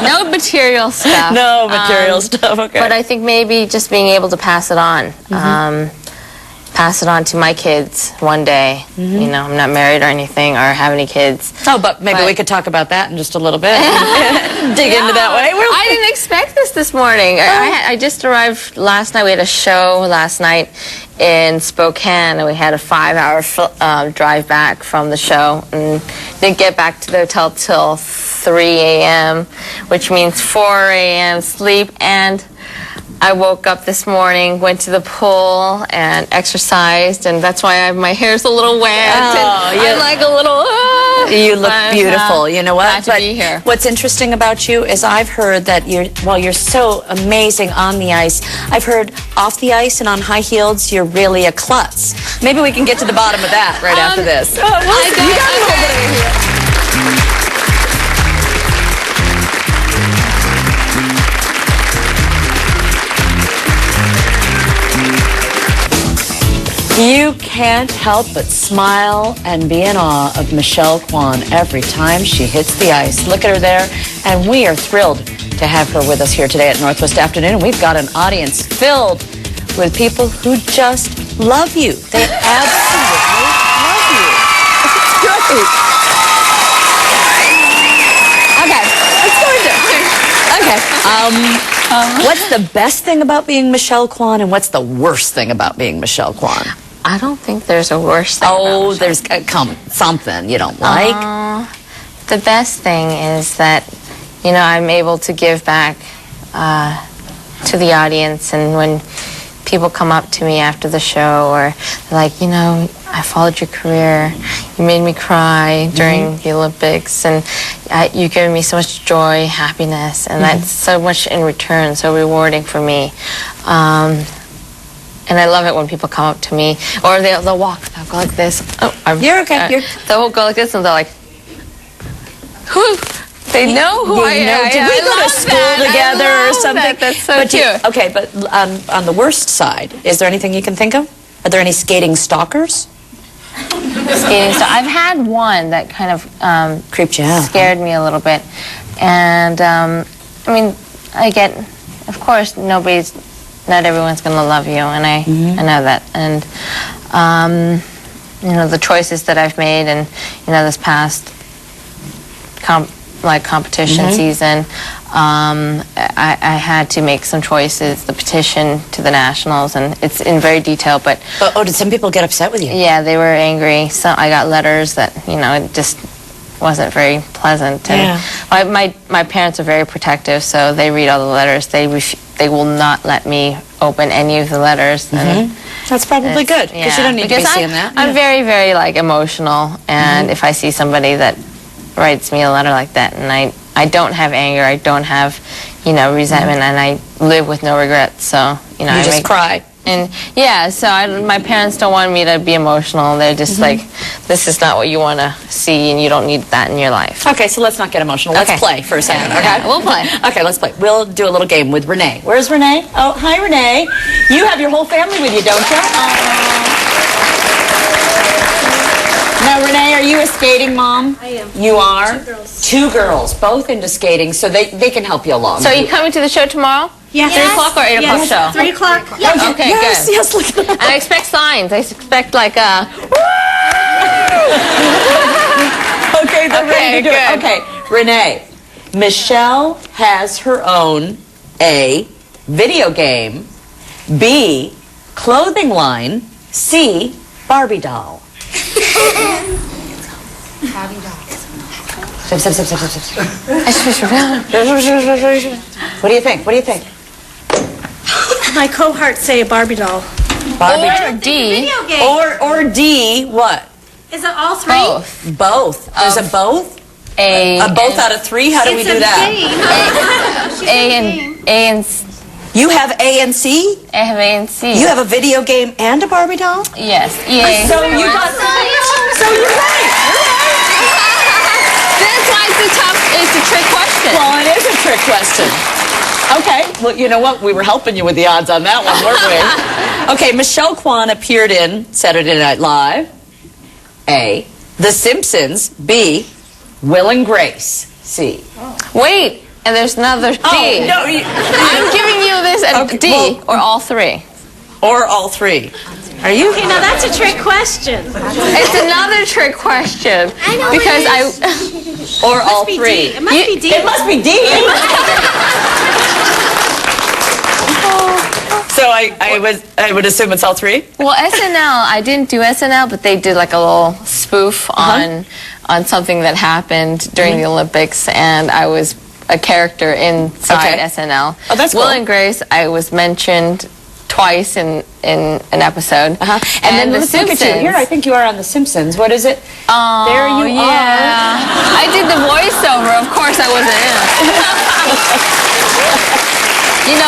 No material stuff. No material stuff, okay. But I think maybe just being able to pass it on. Pass it on to my kids one day. You know, I'm not married or anything or have any kids. Oh, but maybe we could talk about that in just a little bit. Dig into that way. I didn't expect this morning. I just arrived last night. We had a show last night in Spokane, and we had a 5-hour drive back from the show, and didn't get back to the hotel till 3 a.m., which means 4 a.m. sleep, and I woke up this morning, went to the pool, and exercised, and that's why my hair's a little wet. Oh, I'm like a little... You look beautiful. You know what? Glad to be here. What's interesting about you is I've heard that you're so amazing on the ice. I've heard off the ice and on high heels, you're really a klutz. Maybe we can get to the bottom of that right after this. You got a little bit of here. You can't help but smile and be in awe of Michelle Kwan every time she hits the ice. Look at her there, and we are thrilled to have her with us here today at Northwest Afternoon. We've got an audience filled with people who just love you. They absolutely love you. It's great. Okay, let's go into it. Okay. What's the best thing about being Michelle Kwan, and what's the worst thing about being Michelle Kwan? I don't think there's a worse thing. Oh, there's something you don't like. The best thing is that, you know, I'm able to give back to the audience, and when people come up to me after the show, or they're like, you know, I followed your career, you made me cry during the Olympics, and you gave me so much joy, happiness, and that's so much in return, so rewarding for me. And I love it when people come up to me, or they'll walk, they'll go like this. Oh, you're okay. They'll go like this, and they're like, who? They know who I am. Did we go to school together or something? That's so cute. Okay, but on the worst side, is there anything you can think of? Are there any skating stalkers? I've had one that kind of creeped you out, scared me a little bit, and I mean, I get, of course, not everyone's going to love you, and I know that, and you know, the choices that I've made, and you know, this past competition season, I had to make some choices. The petition to the nationals, and it's in very detail, but did some people get upset with you? Yeah, they were angry. So I got letters that, you know, it just wasn't very pleasant. And my parents are very protective, so they read all the letters. They will not let me open any of the letters. And that's probably good, because you don't need to be seeing that. I'm very, very like emotional, and if I see somebody that writes me a letter like that, and I don't have anger, I don't have, you know, resentment, and I live with no regrets. So, you know, you just cry. And yeah, so my parents don't want me to be emotional. They're just like, this is not what you want to see, and you don't need that in your life. Okay, so let's not get emotional. Let's play for a second, okay? Yeah, we'll play. Okay, let's play. We'll do a little game with Renee. Where's Renee? Oh, hi, Renee. You have your whole family with you, don't you? Now, Renee, are you a skating mom? I am. You are? 2 girls. 2 girls, both into skating, so they can help you along. So are you coming to the show tomorrow? Yes. 3 o'clock or 8 o'clock show? 3 o'clock. Yes. Okay, yes, good. yes, look at that. And I expect signs. I expect like a... Okay, they're ready to do it. Okay, Renee, Michelle has her own A, video game, B, clothing line, C, Barbie doll. Barbie doll. What do you think? What do you think? My cohorts say a Barbie doll. Barbie Or D. Video game. or D, what? Is it all 3? Both. Both. There's a both? A both out of 3? How do we do that? A and You have A and C? I have A and C. You have a video game and a Barbie doll? Yes. EA. So you got... So you're right. That's why it's a trick question. Well, it is a trick question. Okay. Well, you know what? We were helping you with the odds on that one, weren't we? Okay, Michelle Kwan appeared in Saturday Night Live. A. The Simpsons. B. Will and Grace. C. Wait. and there's another D. Oh, no, I'm giving you this and Okay, D, well- or all three. or all three. Are you? Okay, now that's a trick question. It's another trick question. I know because it Or all Must be three. D. It must be D. It must be D. So I would assume it's all three? Well, SNL, I didn't do SNL, but they did like a little spoof on something that happened during the Olympics, and I was a character inside Okay. SNL. Oh, that's Will cool. and Grace, I was mentioned twice in an episode. And then The let's look Simpsons. at you. Here, I think you are on The Simpsons. What is it? Oh, There you yeah. I did the voiceover. Of course I wasn't in. You know,